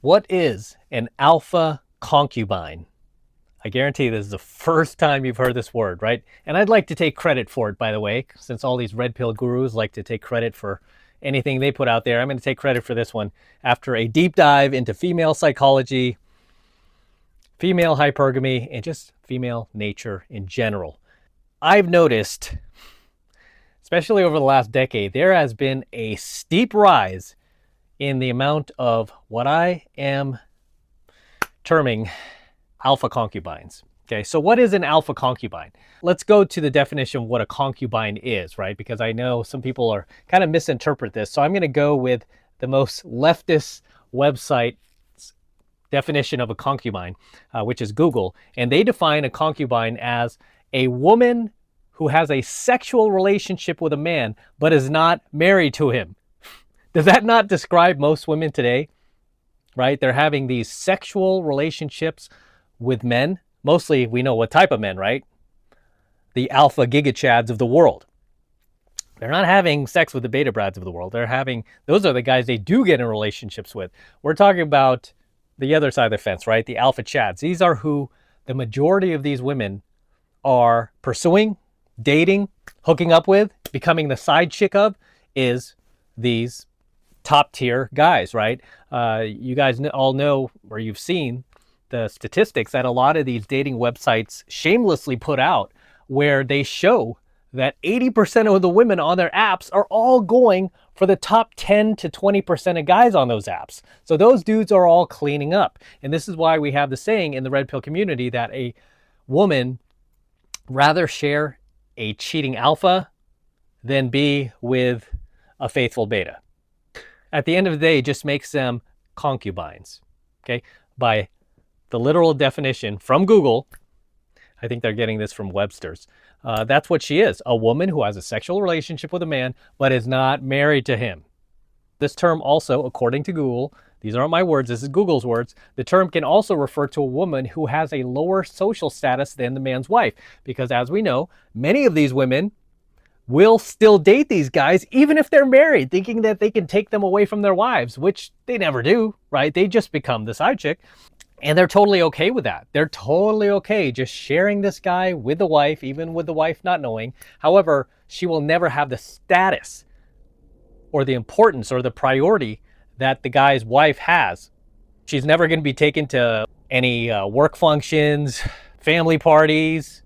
What is an alpha concubine? I guarantee this is the first time you've heard this word, right? And I'd like to take credit for it, by the way, since all these red pill gurus like to take credit for anything they put out there. I'm going to take credit for this one after a deep dive into female psychology, female hypergamy, and just female nature in general. I've noticed, especially over the last decade, there has been a steep rise in the amount of what I am terming alpha concubines. Okay, so what is an alpha concubine? Let's go to the definition of what a concubine is, right? Because I know some people are kind of misinterpret this. So I'm going to go with the most leftist website definition of a concubine, which is Google. And they define a concubine as a woman who has a sexual relationship with a man, but is not married to him. Does that not describe most women today? Right? They're having these sexual relationships with men. Mostly we know what type of men, right? The alpha gigachads of the world. They're not having sex with the beta brads of the world. Those are the guys they do get in relationships with. We're talking about the other side of the fence, right? The alpha chads. These are who the majority of these women are pursuing, dating, hooking up with, becoming the side chick of, is these top tier guys, right? You guys all know, or you've seen the statistics that a lot of these dating websites shamelessly put out, where they show that 80% of the women on their apps are all going for the top 10 to 20% of guys on those apps. So those dudes are all cleaning up. And this is why we have the saying in the red pill community that a woman rather share a cheating alpha than be with a faithful beta. At the end of the day, it just makes them concubines, okay? By the literal definition from Google, I think they're getting this from Webster's. That's what she is, a woman who has a sexual relationship with a man, but is not married to him. This term also, according to Google, these aren't my words, this is Google's words, the term can also refer to a woman who has a lower social status than the man's wife. Because as we know, many of these women will still date these guys even if they're married, thinking that they can take them away from their wives, which they never do, right? They just become the side chick. And they're totally okay with that. They're totally okay just sharing this guy with the wife, even with the wife not knowing. However, she will never have the status or the importance or the priority that the guy's wife has. She's never going to be taken to any work functions, family parties,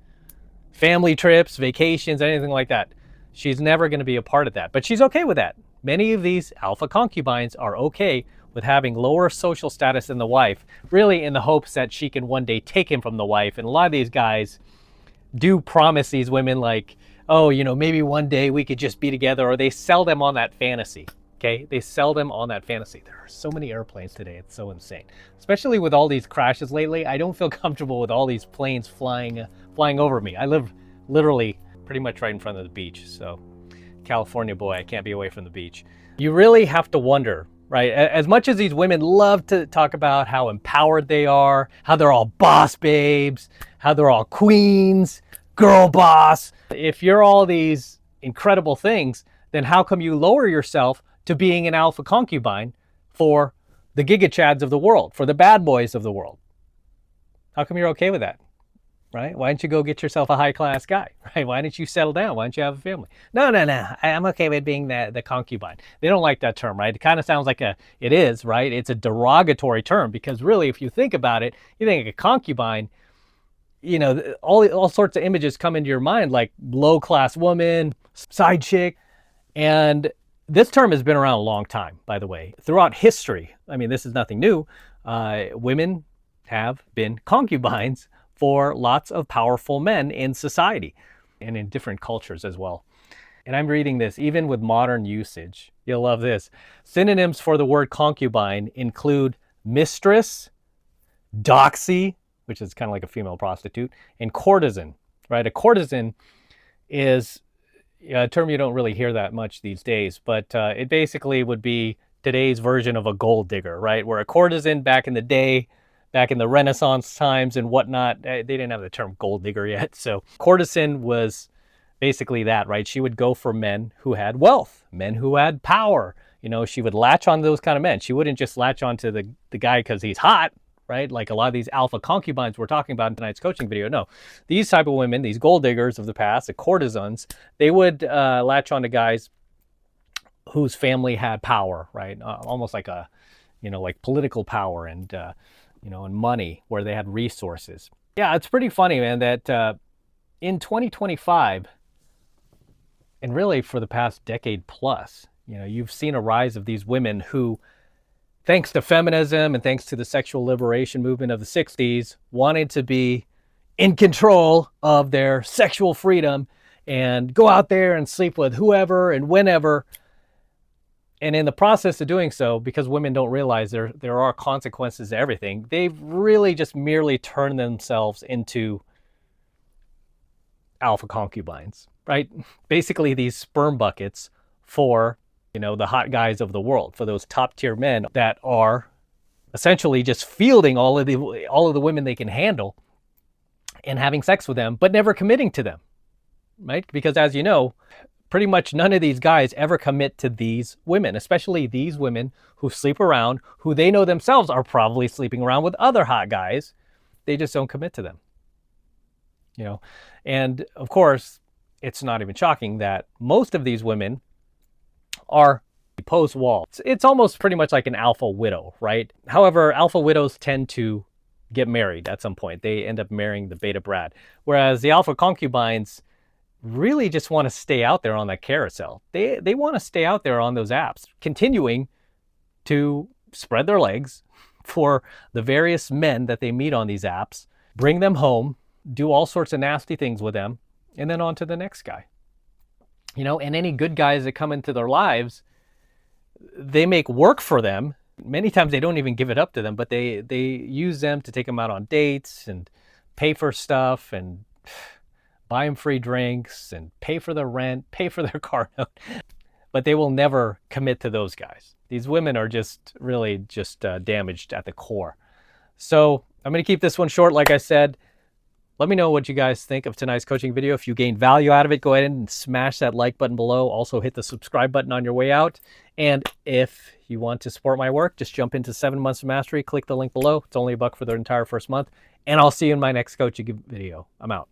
family trips, vacations, anything like that. She's never going to be a part of that, but she's okay with that. Many of these alpha concubines are okay with having lower social status than the wife, really in the hopes that she can one day take him from the wife. And a lot of these guys do promise these women like, oh, maybe one day we could just be together, or they sell them on that fantasy. Okay, they sell them on that fantasy. There are so many airplanes today. It's so insane, especially with all these crashes lately. I don't feel comfortable with all these planes flying over me. I live literally pretty much right in front of the beach. So California boy, I can't be away from the beach. You really have to wonder, right? As much as these women love to talk about how empowered they are, how they're all boss babes, how they're all queens, girl boss. If you're all these incredible things, then how come you lower yourself to being an alpha concubine for the gigachads of the world, for the bad boys of the world? How come you're okay with that? Right? Why don't you go get yourself a high-class guy, right? Why don't you settle down? Why don't you have a family? No. I'm okay with being the concubine. They don't like that term, right? It kind of sounds like it is, right? It's a derogatory term because really, if you think about it, you think a concubine, all sorts of images come into your mind, like low-class woman, side chick. And this term has been around a long time, by the way. Throughout history, I mean, this is nothing new. Women have been concubines for lots of powerful men in society and in different cultures as well. And I'm reading this, even with modern usage. You'll love this. Synonyms for the word concubine include mistress, doxy, which is kind of like a female prostitute, and courtesan, right? A courtesan is a term you don't really hear that much these days, but it basically would be today's version of a gold digger, right? Where a courtesan back in the day, back in the Renaissance times and whatnot, they didn't have the term gold digger yet. So courtesan was basically that, right? She would go for men who had wealth, men who had power, You know, she would latch on to those kind of men. She wouldn't just latch on to the guy because he's hot, right? Like a lot of these alpha concubines we're talking about in tonight's coaching video. No, these type of women, these gold diggers of the past, the courtesans, they would latch on to guys whose family had power, right? Almost like a, you know, like political power and, you know, and money, where they had resources. Yeah, it's pretty funny, man, that in 2025, and really for the past decade plus, you know, you've seen a rise of these women who, thanks to feminism and thanks to the sexual liberation movement of the 60s, wanted to be in control of their sexual freedom and go out there and sleep with whoever and whenever. And in the process of doing so, because women don't realize there are consequences to everything, they've really just merely turned themselves into alpha concubines, right? Basically these sperm buckets for, you know, the hot guys of the world, for those top tier men that are essentially just fielding all of the women they can handle and having sex with them, but never committing to them, right? Because as you know, pretty much none of these guys ever commit to these women, especially these women who sleep around, who they know themselves are probably sleeping around with other hot guys. They just don't commit to them, you know? And of course, it's not even shocking that most of these women are post-wall. It's almost pretty much like an alpha widow, right? However, alpha widows tend to get married at some point. They end up marrying the beta Brad. Whereas the alpha concubines really just want to stay out there on that carousel. They want to stay out there on those apps, continuing to spread their legs for the various men that they meet on these apps, bring them home, do all sorts of nasty things with them, and then on to the next guy. You know, and any good guys that come into their lives, they make work for them. Many times they don't even give it up to them, but they use them to take them out on dates and pay for stuff and buy them free drinks and pay for their rent, pay for their car note. But they will never commit to those guys. These women are just really just damaged at the core. So I'm going to keep this one short, like I said. Let me know what you guys think of tonight's coaching video. If you gained value out of it, go ahead and smash that like button below. Also hit the subscribe button on your way out. And if you want to support my work, just jump into 7 Months of Mastery. Click the link below. It's only $1 for the entire first month. And I'll see you in my next coaching video. I'm out.